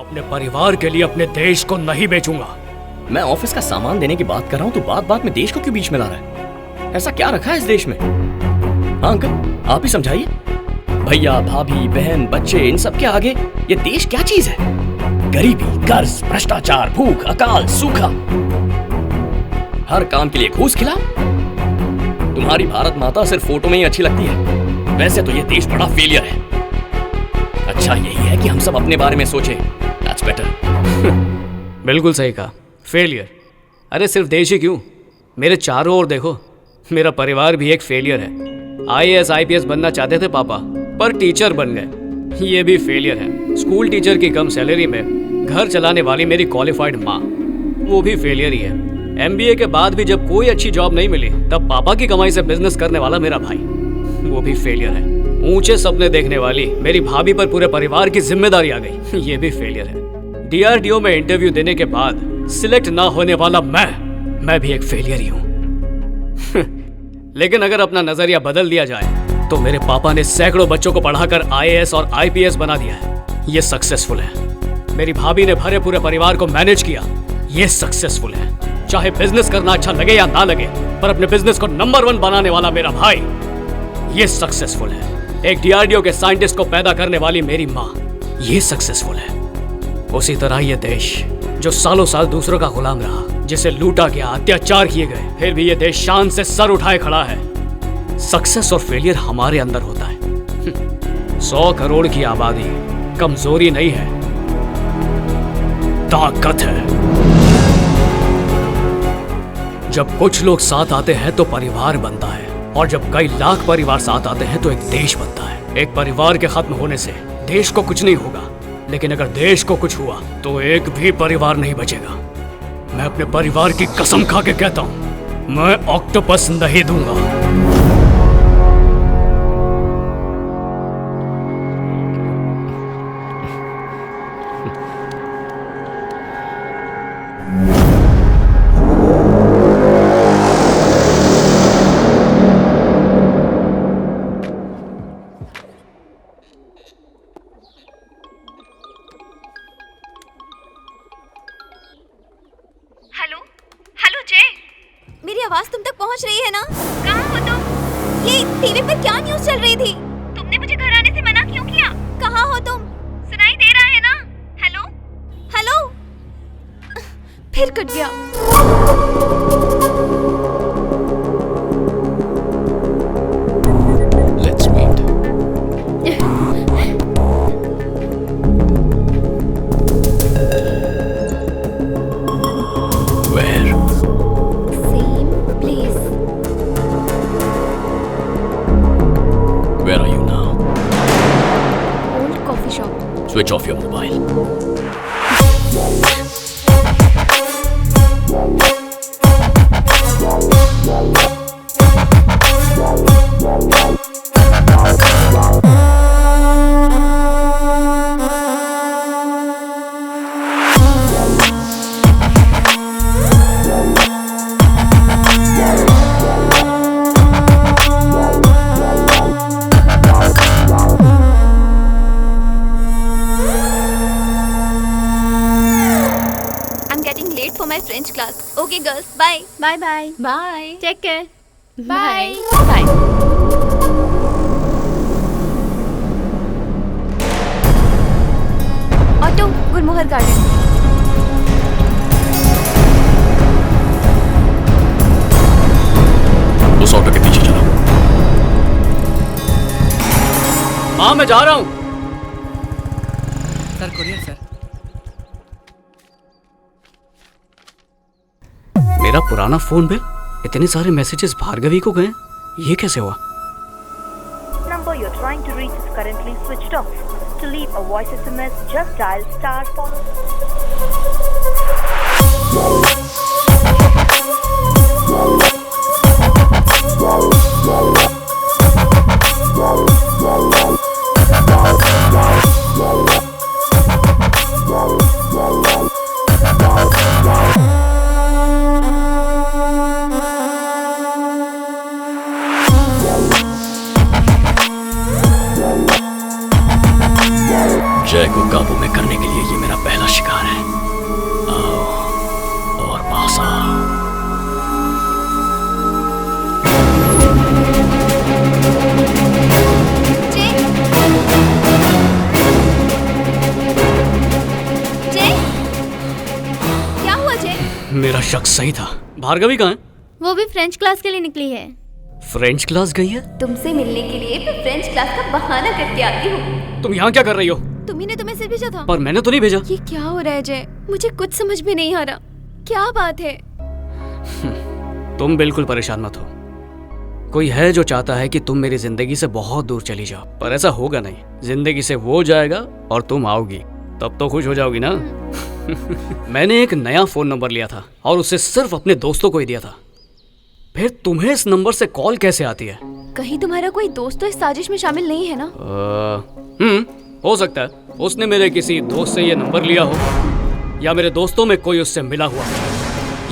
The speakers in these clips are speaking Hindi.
अपने परिवार के लिए अपने देश को नहीं बेचूंगा। मैं ऑफिस का सामान देने की बात कर रहा हूँ तो बात बात में देश को क्यों बीच में ला रहा है? ऐसा क्या रखा है इस देश में? हाँ अंकल, आप ही समझाइए। भैया, भाभी, बहन, बच्चे, इन सब के आगे ये देश क्या चीज है? गरीबी, कर्ज, भ्रष्टाचार, भूख, अकाल, सूखा, हर काम के लिए घूस खिला। तुम्हारी भारत माता सिर्फ फोटो में ही अच्छी लगती है, वैसे तो ये देश बड़ा फेलियर है। अच्छा यही है कि हम सब अपने बारे में सोचें। That's better। बिल्कुल सही कहा, फेलियर। अरे सिर्फ देश ही क्यों, मेरे चारों ओर देखो, मेरा परिवार भी एक फेलियर है। IAS IPS बनना चाहते थे पापा, पर टीचर बन गए, ये भी फेलियर है। स्कूल टीचर की कम सैलरी में घर चलाने वाली मेरी क्वालिफाइड माँ, वो भी फेलियर ही है। MBA के बाद भी जब कोई अच्छी जॉब नहीं मिली, तब पापा की कमाई से बिजनेस करने वाला मेरा भाई, वो भी फेलियर है। ऊंचे सपने देखने वाली मेरी भाभी पर पूरे परिवार की जिम्मेदारी आ गई, ये भी फेलियर है। DRDO में इंटरव्यू देने के बाद सिलेक्ट ना होने वाला मैं भी एक फेलियर ही हूँ। लेकिन अगर अपना नजरिया बदल दिया जाए तो मेरे पापा ने सैकड़ों बच्चों को पढ़ाकर IAS और IPS बना दिया है, ये सक्सेसफुल है। मेरी भाभी ने भरे पूरे परिवार को मैनेज किया, ये सक्सेसफुल है। चाहे बिजनेस करना अच्छा लगे या ना लगे, पर अपने बिजनेस को नंबर 1 बनाने वाला मेरा भाई, ये सक्सेसफुल है। एक DRDO के साइंटिस्ट को पैदा करने वाली मेरी माँ, ये सक्सेसफुल है। उसी तरह ये देश जो सालों साल दूसरों का गुलाम रहा, जिसे लूटा गया, अत्याचार किए गए, फिर भी ये देश शान से सर उठाए खड़ा है। सक्सेस और फेलियर हमारे अंदर होता है। 100 करोड़ की आबादी कमजोरी नहीं है, ताकत है। जब कुछ लोग साथ आते हैं तो परिवार बनता है, और जब कई लाख परिवार साथ आते हैं तो एक देश बनता है। एक परिवार के खत्म होने से देश को कुछ नहीं होगा, लेकिन अगर देश को कुछ हुआ तो एक भी परिवार नहीं बचेगा। मैं अपने परिवार की कसम खा के कहता हूं, मैं ऑक्टोपस नहीं दूंगा। हेलो जय, मेरी आवाज तुम तक पहुंच रही है ना? कहाँ हो तुम? ये टीवी पर क्या न्यूज़ चल रही थी? तुमने मुझे घर आने से मना क्यों किया? कहाँ हो तुम? सुनाई दे रहा है ना? हेलो हेलो, फिर कट गया। Let's meet. Where? Same place. Where are you now? Old coffee shop. Switch off your mobile. For my French class. Okay girls, bye. Bye bye. Bye. Take care. Bye. Bye. Auto, Gulmohar garden. उस ऑटो के पीछे चलो। हाँ मैं जा रहा हूँ। Sir courier sir. मेरा पुराना फोन बिल, इतने सारे मैसेजेस भार्गवी को गए, ये कैसे हुआ? Number you're trying to reach is currently switched off. To leave a voice SMS, just dial star जय को काबू में करने के लिए ये मेरा पहला मेरा शक सही था। भार्गवी कहाँ है? वो भी फ्रेंच क्लास के लिए निकली है। फ्रेंच क्लास गई है? तुमसे मिलने के लिए मैं फ्रेंच क्लास का बहाना करके आती हूँ। तुम यहाँ क्या कर रही हो? तुम्ही ने तो मैसेज भेजा था। पर मैंने तो नहीं भेजा। ये क्या हो रहा है जय? मुझे कुछ समझ में नहीं आ रहा। क्या बात है? तुम बिल्कुल परेशान मत हो। कोई है जो चाहता है कि तुम मेरी जिंदगी से बहुत दूर चली जाओ, पर ऐसा होगा नहीं। जिंदगी से वो जाएगा और तुम आओगी, तब तो खुश हो जाओगी ना। मैंने एक नया फोन नंबर लिया था और उसे सिर्फ अपने दोस्तों को ही दिया था। फिर तुम्हें इस नंबर से कॉल कैसे आती है? कहीं तुम्हारा कोई दोस्त तो इस साजिश में शामिल नहीं है ना? हो सकता है उसने मेरे किसी दोस्त से ये नंबर लिया हो, या मेरे दोस्तों में कोई उससे मिला हुआ,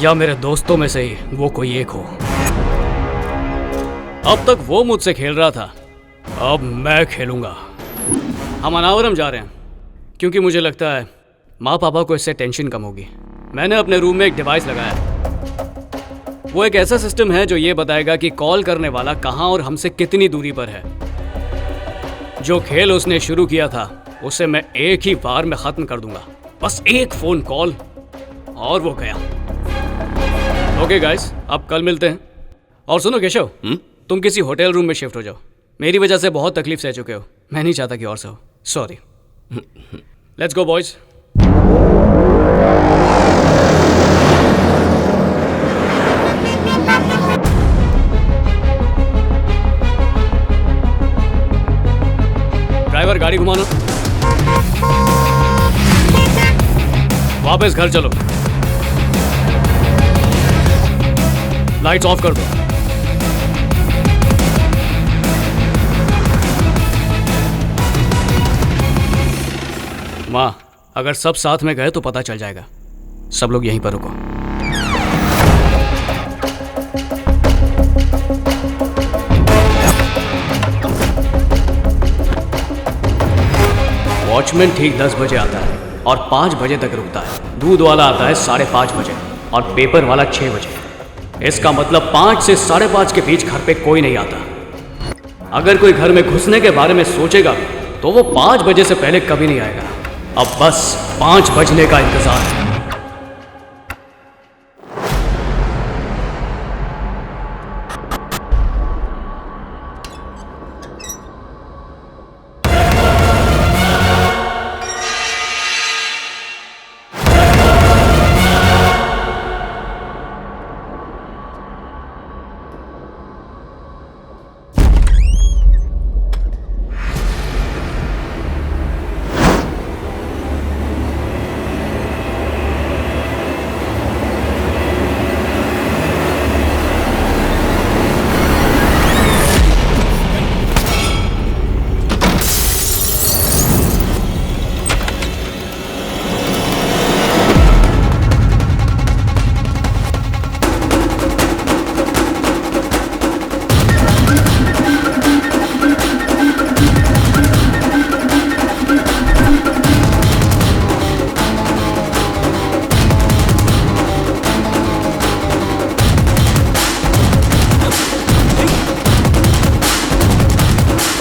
या मेरे दोस्तों में से ही वो कोई एक हो। अब तक वो मुझसे खेल रहा था, अब मैं खेलूंगा। हम अनावरम जा रहे हैं क्योंकि मुझे लगता है माँ पापा को इससे टेंशन कम होगी। मैंने अपने रूम में एक डिवाइस लगाया। वो एक ऐसा सिस्टम है जो ये बताएगा कि कॉल करने वाला कहाँ और हमसे कितनी दूरी पर है। जो खेल उसने शुरू किया था उसे मैं एक ही बार में खत्म कर दूंगा। बस एक फोन कॉल और वो गया। ओके गाइस, अब कल मिलते हैं। और सुनो केशव, तुम किसी होटल रूम में शिफ्ट हो जाओ। मेरी वजह से बहुत तकलीफ सह चुके हो, मैं नहीं चाहता कि और से हो। Sorry. Let's go boys. Driver गाड़ी घुमाना। वापस घर चलो। लाइट्स ऑफ कर दो। माँ, अगर सब साथ में गए तो पता चल जाएगा। सब लोग यहीं पर रुको। वॉचमैन ठीक 10 बजे आता है और 5 बजे तक रुकता है। दूध वाला आता है 5:30 बजे और पेपर वाला 6 बजे। इसका मतलब 5 से 5:30 के बीच घर पे कोई नहीं आता। अगर कोई घर में घुसने के बारे में सोचेगा तो वो 5 बजे से पहले कभी नहीं आएगा। अब बस 5 बजने का इंतजार है।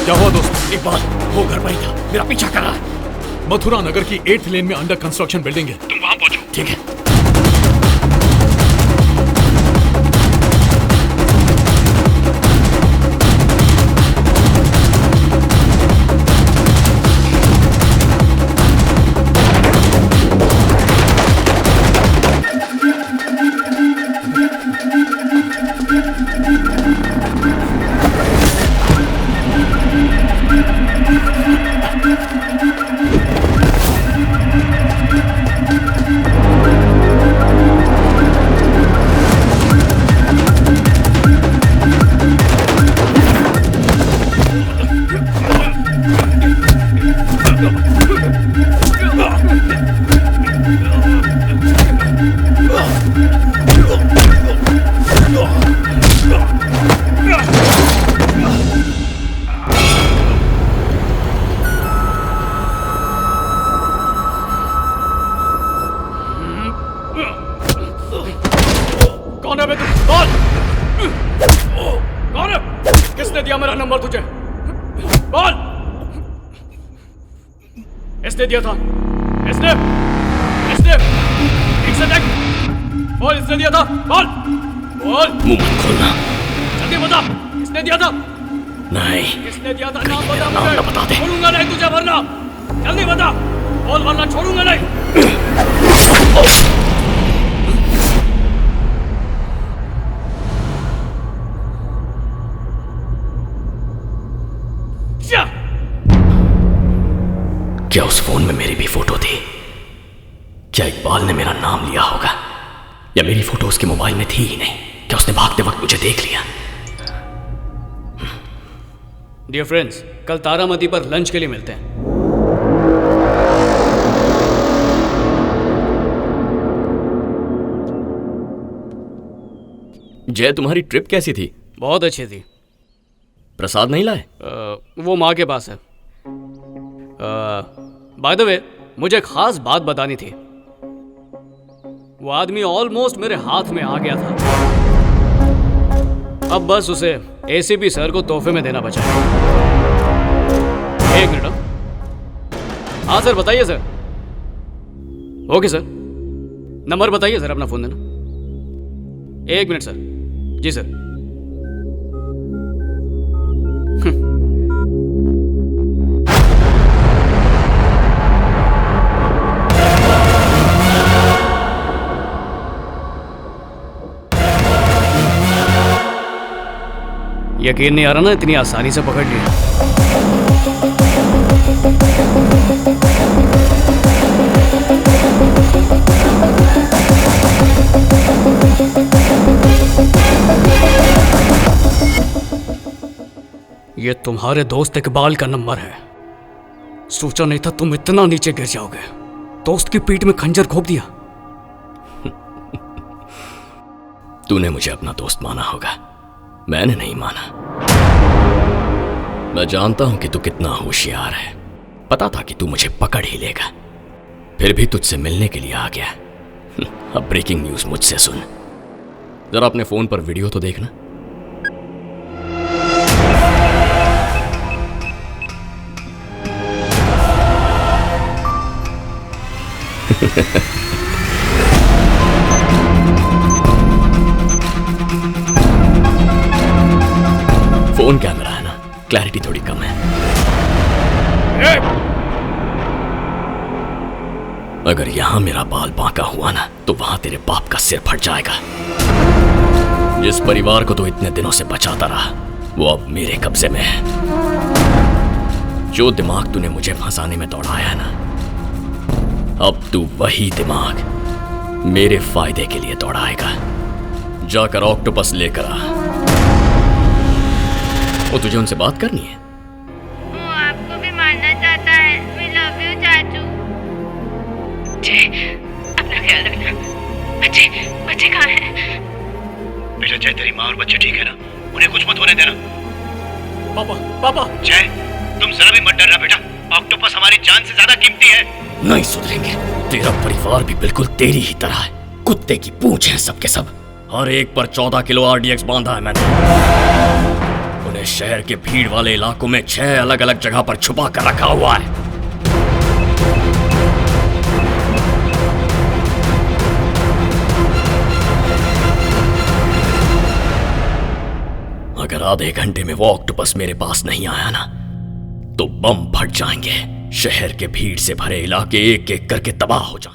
क्या हुआ दोस्त? इकबाल, वो घर पर ही था, मेरा पीछा कर रहा है। मथुरा नगर की 8th लेन में अंडर कंस्ट्रक्शन बिल्डिंग है, तुम वहां पहुंचो। ठीक है। कौन है बे तू? बोल। कौन है? किसने दिया मेरा नंबर तुझे? बोल। इसने दिया था। इसने ठीक से देख। बोल, इसने दिया था, बोल बोल, मुंह मत खोलना। जल्दी बता, किसने दिया था? नहीं, किसने दिया था? नाम बता नाम मुझे। ना बता दे। छोड़ूंगा नहीं तुझे वरना। जल्दी बता, बोल वरना छोड़ूंगा नहीं। जा। क्या उस फोन में मेरी भी फोटो थी? क्या इकबाल ने मेरा नाम लिया होगा? या मेरी फोटो उसके मोबाइल में थी ही नहीं? क्या उसने भागते वक्त मुझे देख लिया? डियर फ्रेंड्स, कल तारामती पर लंच के लिए मिलते हैं। जय, तुम्हारी ट्रिप कैसी थी? बहुत अच्छी थी। प्रसाद नहीं लाए? वो माँ के पास है। बाय द वे, मुझे एक खास बात बतानी थी। वो आदमी ऑलमोस्ट मेरे हाथ में आ गया था। अब बस उसे एसीपी सर को तोहफे में देना बचा है। एक मिनट। हाँ सर, बताइए सर। ओके सर, नंबर बताइए सर, अपना फोन देना। एक मिनट सर। जी सर। यकीन नहीं आ रहा ना, इतनी आसानी से पकड़ लिया। ये तुम्हारे दोस्त इकबाल का नंबर है। सोचा नहीं था तुम इतना नीचे गिर जाओगे। दोस्त की पीठ में खंजर घोंप दिया। तूने मुझे अपना दोस्त माना होगा, मैंने नहीं माना। मैं जानता हूं कि तू कितना होशियार है। पता था कि तू मुझे पकड़ ही लेगा, फिर भी तुझसे मिलने के लिए आ गया। अब ब्रेकिंग न्यूज मुझसे सुन। जरा अपने फोन पर वीडियो तो देखना। फोन कैमरा है ना, क्लैरिटी थोड़ी कम है। अगर यहां मेरा बाल बांका हुआ ना, तो वहां तेरे बाप का सिर फट जाएगा। जिस परिवार को तू इतने दिनों से बचाता रहा, वो अब मेरे कब्जे में है। जो दिमाग तूने मुझे फंसाने में दौड़ाया है ना, अब तू वही दिमाग मेरे फायदे के लिए दौड़ाएगा। जाकर ऑक्टोपस लेकर आ। वो तुझे उनसे बात करनी है। वो आपको भी मारना चाहता है। We love you, चाचू। अपना ख्याल रखना। बच्चे कहाँ हैं? बेटा जय, तेरी माँ और बच्चे ठीक है ना? उन्हें कुछ मत होने देना। पापा। जय, तुम जरा भी मत डरना बेटा। ऑक्टोपस हमारी जान से ज्यादा कीमती है। नहीं सुधरेंगे। तेरा परिवार भी बिल्कुल तेरी ही तरह है। कुत्ते की पूंछ है सबके सब। हर एक पर 14 किलो RDX बांधा है मैंने। उन्हें शहर के भीड़ वाले इलाकों में 6 अलग अलग जगह पर छुपा कर रखा हुआ है। अगर आधे घंटे में वो ऑक्टोपस मेरे पास नहीं आया ना, तो बम फट जाएंगे। शहर के भीड़ से भरे इलाके एक एक करके तबाह हो जाएंगे।